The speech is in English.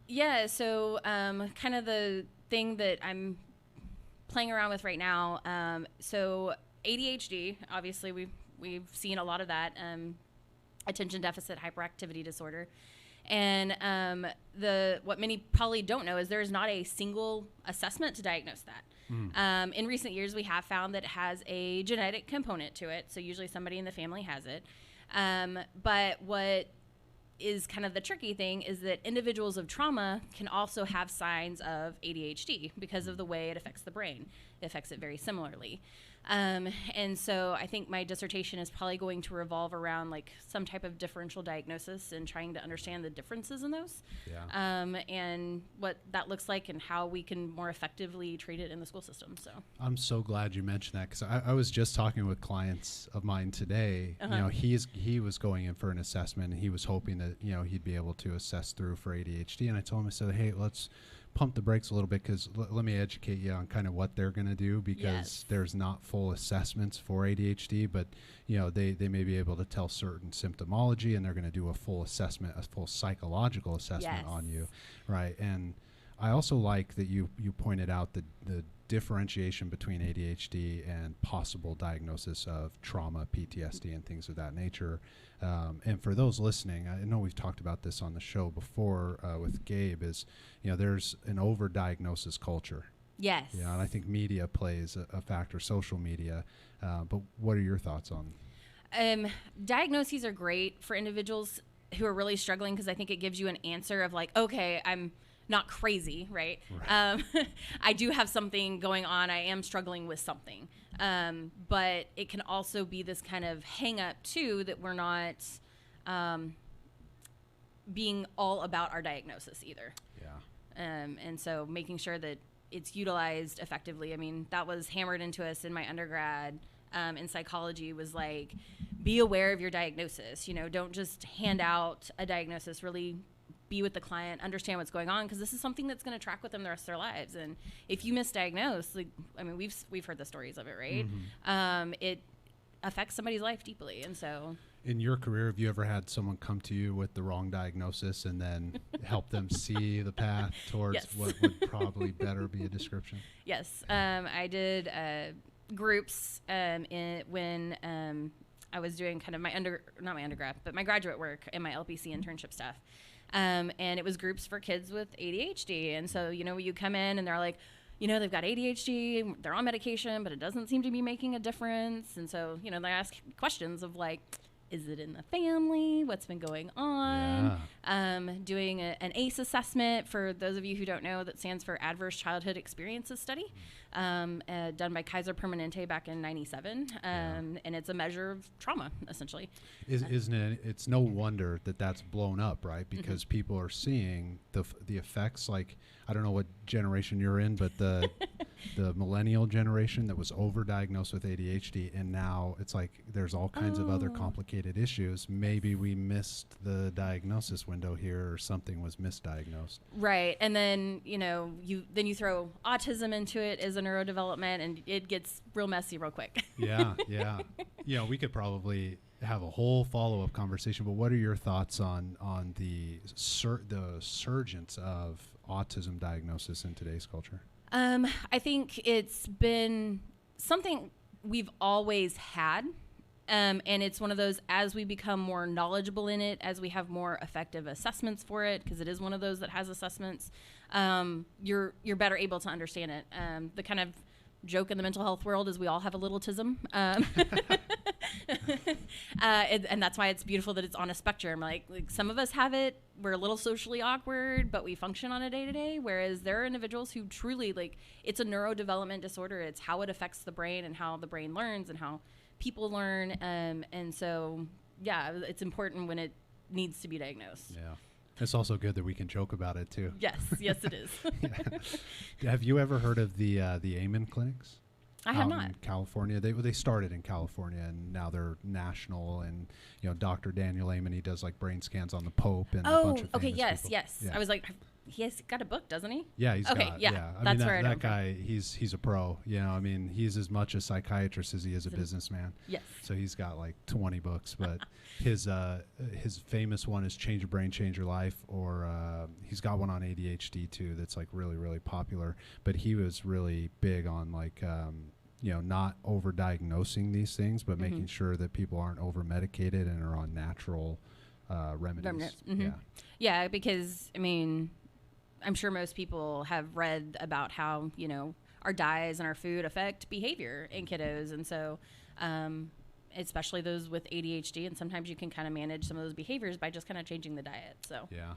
Yeah, so kind of the thing that I'm playing around with right now. So ADHD, obviously we've seen a lot of that. Attention deficit hyperactivity disorder. And what many probably don't know is there is not a single assessment to diagnose that. In recent years, we have found that it has a genetic component to it. So usually somebody in the family has it. But what is kind of the tricky thing is that individuals of trauma can also have signs of ADHD because of the way it affects the brain. It affects it very similarly. And so I think my dissertation is probably going to revolve around like some type of differential diagnosis and trying to understand the differences in those, and what that looks like and how we can more effectively treat it in the school system. So I'm so glad you mentioned that, because I was just talking with clients of mine today. You know, he was going in for an assessment and he was hoping that, you know, he'd be able to assess through for ADHD. And I told him, I said, hey, let's pump the brakes a little bit, because let me educate you on kind of what they're going to do, because there's not full assessments for ADHD, but you know, they may be able to tell certain symptomology, and they're going to do a full assessment, a full psychological assessment on you, right? And I also like that you pointed out the differentiation between ADHD and possible diagnosis of trauma, PTSD, and things of that nature. And for those listening, I know we've talked about this on the show before with Gabe, is, you know, there's an overdiagnosis culture. Yes. Yeah, and I think media plays a factor, social media. But what are your thoughts on? Diagnoses are great for individuals who are really struggling, because I think it gives you an answer of like, okay, I'm not crazy, right? I do have something going on. I am struggling with something. But it can also be this kind of hang up too, that we're not being all about our diagnosis either. Yeah. And so making sure that it's utilized effectively. I mean, that was hammered into us in my undergrad in psychology, was like, be aware of your diagnosis. You know, don't just hand out a diagnosis, really be with the client, understand what's going on, because this is something that's going to track with them the rest of their lives. And if you misdiagnose, like, I mean, we've heard the stories of it, right? It affects somebody's life deeply. And so in your career, have you ever had someone come to you with the wrong diagnosis and then help them see the path towards what would probably better be a description? Yes. I did groups when I was doing kind of not my undergrad, but my graduate work and my LPC internship stuff. And it was groups for kids with ADHD. And so, you know, you come in and they're like, you know, they've got ADHD, they're on medication, but it doesn't seem to be making a difference. And so, you know, they ask questions of like, is it in the family? What's been going on? Doing an ACE assessment, for those of you who don't know, that stands for Adverse Childhood Experiences Study, done by Kaiser Permanente back in '97. And it's a measure of trauma, essentially. Isn't it? It's no wonder that that's blown up, right? Because people are seeing the effects. Like, I don't know what generation you're in, but the millennial generation that was overdiagnosed with ADHD, and now it's like there's all kinds of other complicated issues. Maybe we missed the diagnosis window here, or something was misdiagnosed. Right. And then, you know, you throw autism into it as a neurodevelopment, and it gets real messy real quick. Yeah. You know, we could probably have a whole follow-up conversation, but what are your thoughts on the surgence of autism diagnosis in today's culture? I think it's been something we've always had. And it's one of those, as we become more knowledgeable in it, as we have more effective assessments for it, because it is one of those that has assessments, you're better able to understand it. The kind of joke in the mental health world is we all have a little autism. And that's why it's beautiful that it's on a spectrum. Like some of us have it, we're a little socially awkward, but we function on a day-to-day, whereas there are individuals who truly, like, it's a neurodevelopment disorder. It's how it affects the brain and how the brain learns and how people learn. And so, yeah, it's important when it needs to be diagnosed. Yeah. It's also good that we can joke about it too. Yes, it is. Have you ever heard of the Amen clinics? I have not. In California, they started in California, and now they're national. And you know, Dr. Daniel Amen, he does like brain scans on the Pope and a bunch of famous people. Yes. Yeah. I was like, He's got a book, doesn't he? Yeah, he's okay, got. yeah, Yeah, I that's mean where I know that guy. He's a pro. You know, I mean, he's as much a psychiatrist as he is a businessman. Yes. So he's got like 20 books, but his famous one is Change Your Brain, Change Your Life, or he's got one on ADHD too that's like really, really popular. But he was really big on like not over-diagnosing these things, but making sure that people aren't over-medicated and are on natural remedies. Yeah, because I mean, I'm sure most people have read about how our diets and our food affect behavior in kiddos, and so especially those with ADHD, and sometimes you can kind of manage some of those behaviors by just kind of changing the diet. So yeah.